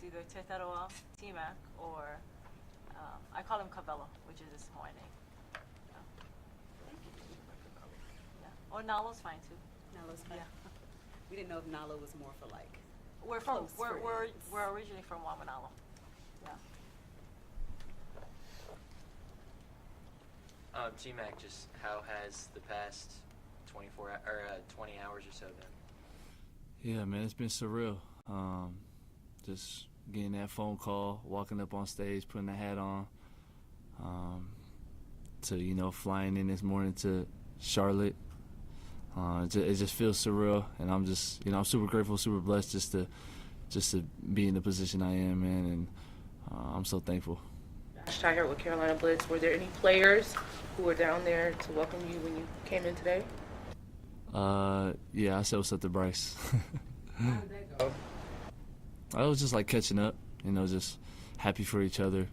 either Tetairoa or I call him Cabello, which is his Hawaiian name. Yeah. Or Nalo's fine too. Nalo's fine. Yeah. We didn't know if Nalo was more for like. We're originally from Wamanalo. Yeah. T-Mac, just how has the past 20 hours or so been? Yeah, man, it's been surreal. Just getting that phone call, walking up on stage, putting the hat on, to flying in this morning to Charlotte. It just feels surreal, and I'm just I'm super grateful, super blessed just to be in the position I am in, and I'm so thankful. Josh Ty here with Carolina Blitz. Were there any players who were down there to welcome you when you came in today? Yeah, I said what's up to Bryce. How did that go? I was just like catching up, just happy for each other,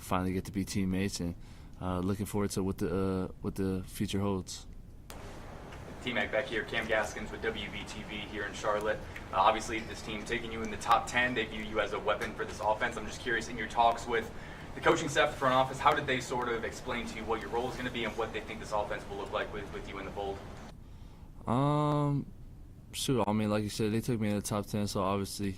finally get to be teammates, and looking forward to what the future holds. T-Mac back here, Cam Gaskins with WVTV here in Charlotte. Obviously, this team taking you in the top 10, they view you as a weapon for this offense. I'm just curious, in your talks with the coaching staff, the front office, how did they sort of explain to you what your role is going to be and what they think this offense will look like with you in the fold? Sure. I mean, like you said, they took me in the top 10, so obviously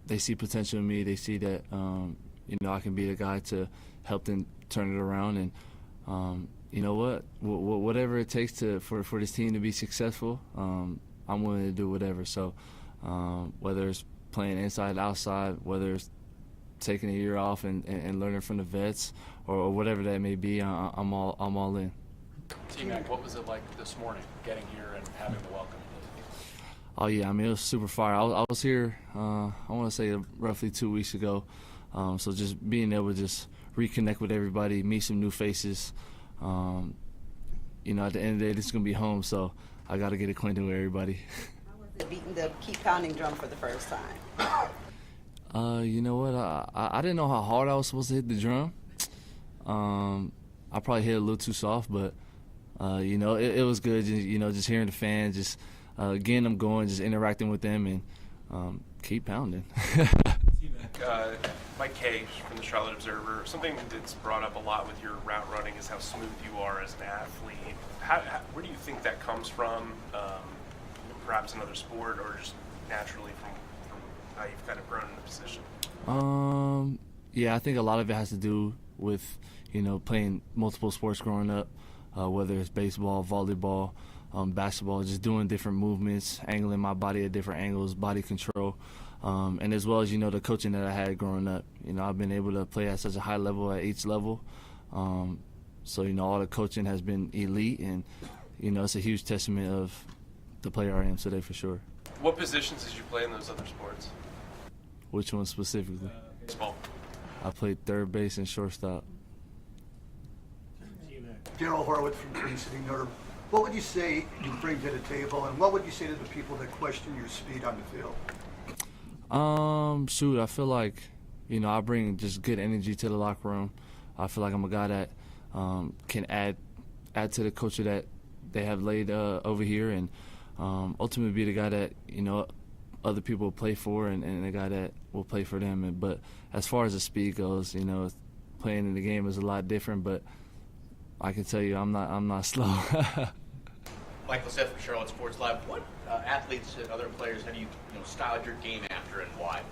they see potential in me. They see that, I can be the guy to help them turn it around. And you know what? Whatever it takes for this team to be successful, I'm willing to do whatever. So whether it's playing inside, outside, whether it's taking a year off and learning from the vets, or whatever that may be, I'm all in. T-Mac, what was it like this morning, getting here and having the welcome? Oh yeah, I mean, it was super fire. I was here, I want to say roughly 2 weeks ago. So just being able to just reconnect with everybody, meet some new faces. At the end of the day, this is gonna be home, so I got to get acquainted with everybody. How was it beating the keep pounding drum for the first time? You know what? I didn't know how hard I was supposed to hit the drum. I probably hit it a little too soft, but it was good. Just hearing the fans, just getting them going, just interacting with them, and keep pounding. Mike Kay from the Charlotte Observer. Something that's brought up a lot with your route running is how smooth you are as an athlete. Where do you think that comes from? Perhaps another sport, or just naturally from how you've kind of grown in the position? Yeah, I think a lot of it has to do with playing multiple sports growing up, whether it's baseball, volleyball, basketball, just doing different movements, angling my body at different angles, body control. And as well as, the coaching that I had growing up. I've been able to play at such a high level at each level. So, all the coaching has been elite, and, it's a huge testament of the player I am today for sure. What positions did you play in those other sports? Which one specifically? Baseball. I played third base and shortstop. Daryl Horowitz from Green City Nerve. What would you say you bring to the table, and what would you say to the people that question your speed on the field? I feel like, I bring just good energy to the locker room. I feel like I'm a guy that can add to the culture that they have laid over here, and ultimately be the guy that, other people will play for, and the guy that will play for them. But as far as the speed goes, playing in the game is a lot different, but I can tell you I'm not slow. Michael Seth from Charlotte Sports Live. What athletes and other players have you styled your game after, and why?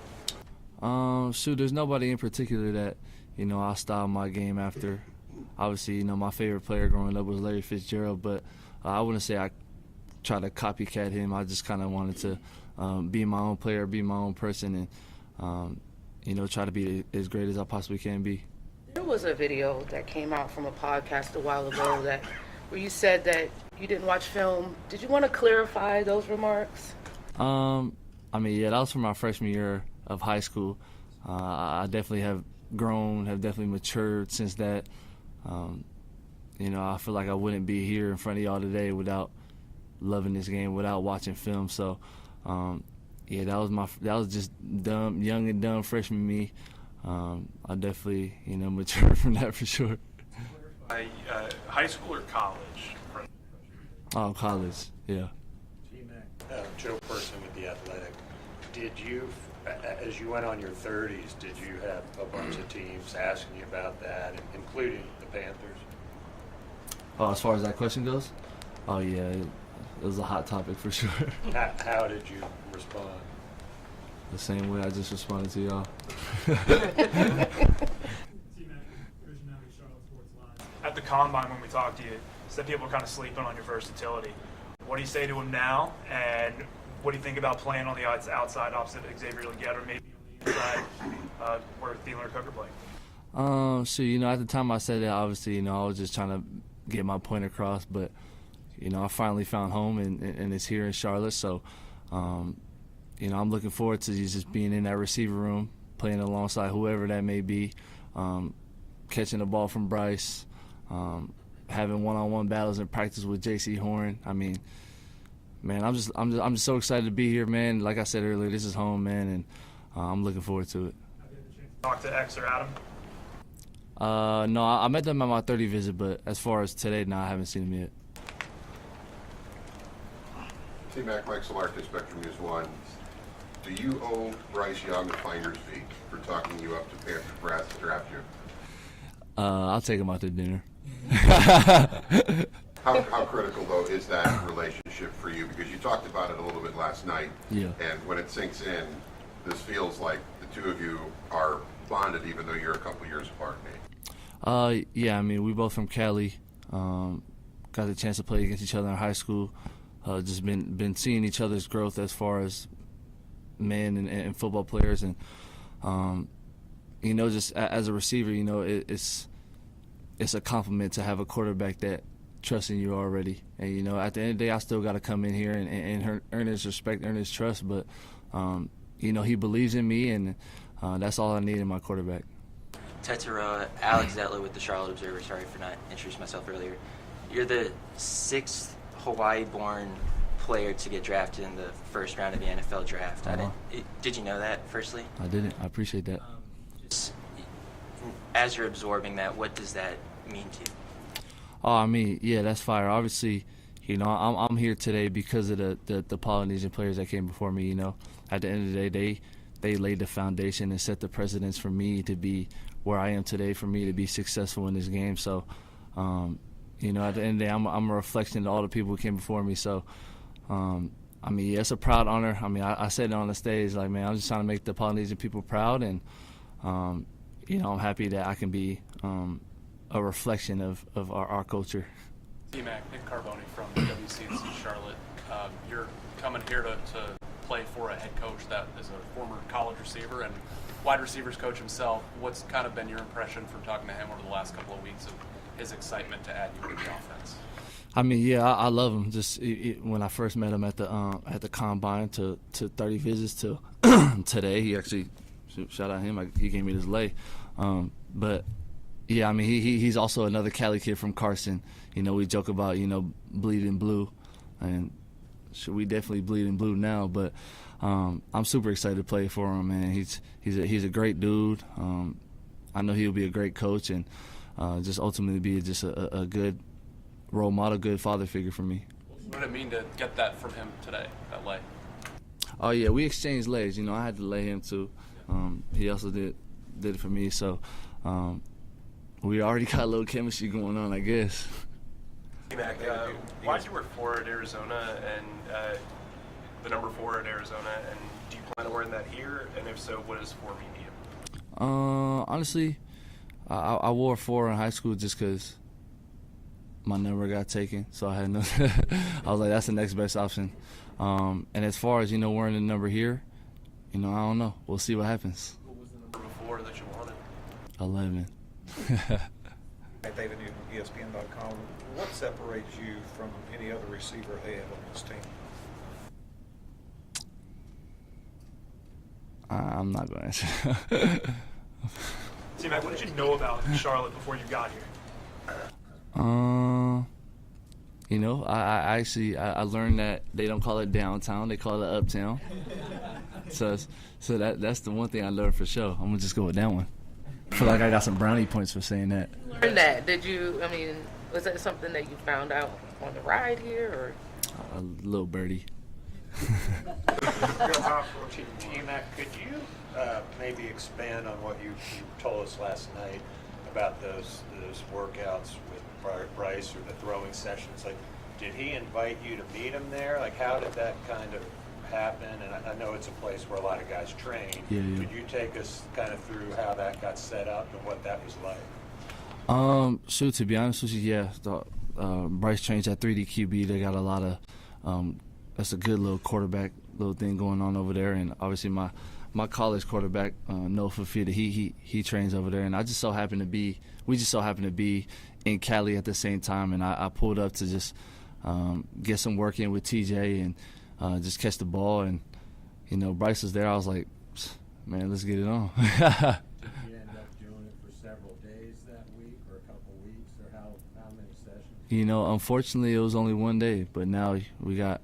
There's nobody in particular that I style my game after. Obviously, my favorite player growing up was Larry Fitzgerald, but I wouldn't say I try to copycat him. I just kind of wanted to be my own player, be my own person, and try to be as great as I possibly can be. There was a video that came out from a podcast a while ago where you said that you didn't watch film. Did you want to clarify those remarks? Yeah, that was from my freshman year of high school. I definitely have grown, have definitely matured since that. I feel like I wouldn't be here in front of y'all today without loving this game, without watching film. So, that was just dumb, young and dumb freshman me. I definitely, matured from that for sure. High school or college? Oh, college, yeah. Joe Person with The Athletic. Did you, as you went on your 30s, did you have a bunch of teams asking you about that, including the Panthers? Oh, as far as that question goes, oh yeah, it was a hot topic for sure. How did you respond? The same way I just responded to y'all. At the combine, when we talked to you, said people were kind of sleeping on your versatility. What do you say to them now, and what do you think about playing on the outside opposite Xavier Legette, or maybe on the inside where Thielen or Cook are playing? So, at the time I said that, obviously, I was just trying to get my point across, but, I finally found home, and it's here in Charlotte, so, I'm looking forward to just being in that receiver room, playing alongside whoever that may be, catching the ball from Bryce, having one-on-one battles in practice with J.C. Horn. I mean, man, I'm just so excited to be here, man. Like I said earlier, this is home, man, and I'm looking forward to it. Talk to X or Adam? No, I met them at my 30 visit, but as far as today, no, I haven't seen them yet. T-Mac, Mike Solarka, Spectrum News 1. Do you owe Bryce Young a finder's fee for talking you up to Panther Brass to draft you? I'll take him out to dinner. How critical, though, is that relationship for you? Because you talked about it a little bit last night. Yeah. And when it sinks in, this feels like the two of you are bonded, even though you're a couple years apart, Nate. Yeah, I mean, we both from Cali. Got the chance to play against each other in high school. Just been seeing each other's growth as far as men and football players, and just as a receiver, it's a compliment to have a quarterback that trusts in you already. And at the end of the day, I still got to come in here and earn his respect, earn his trust. But he believes in me, and that's all I need in my quarterback. Tetairoa, Alex Zettler with the Charlotte Observer. Sorry for not introducing myself earlier. You're the 6th Hawaii-born player to get drafted in the first round of the NFL draft. Did you know that, firstly? I didn't. I appreciate that. Just, as you're absorbing that, what does that mean to you? Oh, I mean, yeah, that's fire. Obviously, I'm here today because of the Polynesian players that came before me. At the end of the day, they laid the foundation and set the precedence for me to be where I am today, for me to be successful in this game. So, at the end of the day, I'm a reflection of all the people who came before me. So, I mean, yeah, it's a proud honor. I mean, I said it on the stage, like, man, I'm just trying to make the Polynesian people proud, and I'm happy that I can be a reflection of our culture. T-Mac, Nick Carboni from WCNC Charlotte. You're coming here to play for a head coach that is a former college receiver and wide receivers coach himself. What's kind of been your impression from talking to him over the last couple of weeks of his excitement to add you to the offense? I mean, yeah, I love him. Just when I first met him at the combine to 30 visits to today, he actually, shout out him, he gave me this lay. But yeah, I mean, he's also another Cali kid from Carson. We joke about bleeding blue, and we definitely bleed in blue now. But I'm super excited to play for him, man. He's a great dude. I know he'll be a great coach, and just ultimately be just a good role model, good father figure for me. What did it mean to get that from him today, that lay? Oh yeah, we exchanged lays. I had to lay him too. He also did it for me. So we already got a little chemistry going on, I guess. Mac, why did you wear 4 at Arizona and the number 4 at Arizona? And do you plan on wearing that here? And if so, what does 4 mean to you? Honestly, I wore 4 in high school just because my number got taken, so I had no. I was like, that's the next best option. And as far as wearing the number here, I don't know. We'll see what happens. What was the number before that you wanted? 11. David Newton, ESPN.com. What separates you from any other receiver they have on this team? I'm not going to answer. T-Mac, what did you know about Charlotte before you got here? I actually learned that they don't call it downtown, they call it uptown. So that's the one thing I learned for sure. I'm gonna just go with that one. I feel like I got some brownie points for saying that. Learned that? Was that something that you found out on the ride here, or? A little birdie. T-Mac, could you maybe expand on what you told us last night about those workouts with Bryce or the throwing sessions? Like, did he invite you to meet him there? Like, how did that kind of happen? And I know it's a place where a lot of guys train. Yeah. Could you take us kind of through how that got set up and what that was like? Shoot, to be honest with you, yeah. Bryce trains at 3D QB. They got a lot of that's a good little quarterback little thing going on over there, and obviously my college quarterback Noah Fafita, he trains over there, and we just so happened to be in Cali at the same time, and I pulled up to just get some work in with TJ and just catch the ball, and Bryce was there. I was like, man, let's get it on. You end up doing it for several days that week, or a couple weeks, or how many sessions? Unfortunately, it was only one day, but now we got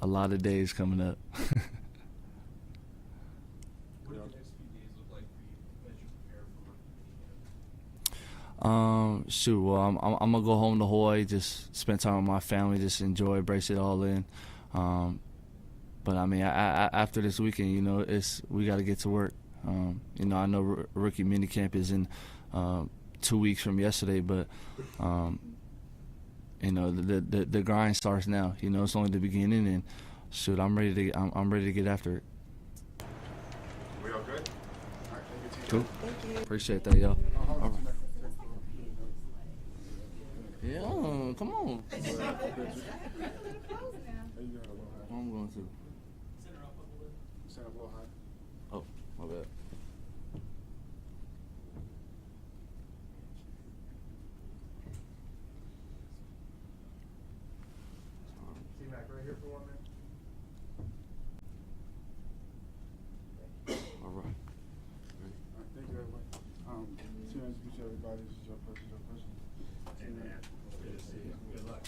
a lot of days coming up. What do the next few days look like for you as you prepare for Shoot, well, I'm gonna go home to Hawaii, just spend time with my family, just enjoy, brace it all in. But I mean, after this weekend, we got to get to work. I know rookie minicamp is in 2 weeks from yesterday, but the grind starts now. It's only the beginning, and shoot, I'm ready to get after it. We all good? Cool. Appreciate that, y'all. All right. Yeah, come on. I'm going to. Oh, my bad. T-Mac, right here for 1 minute. All right. Thank you, everybody. Chance to meet everybody. This is your person, Amen. Good to see you. Good luck.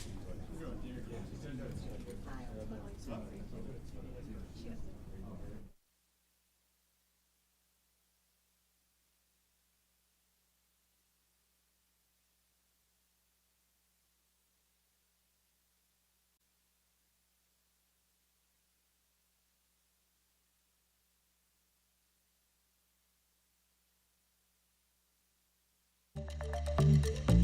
Cheers.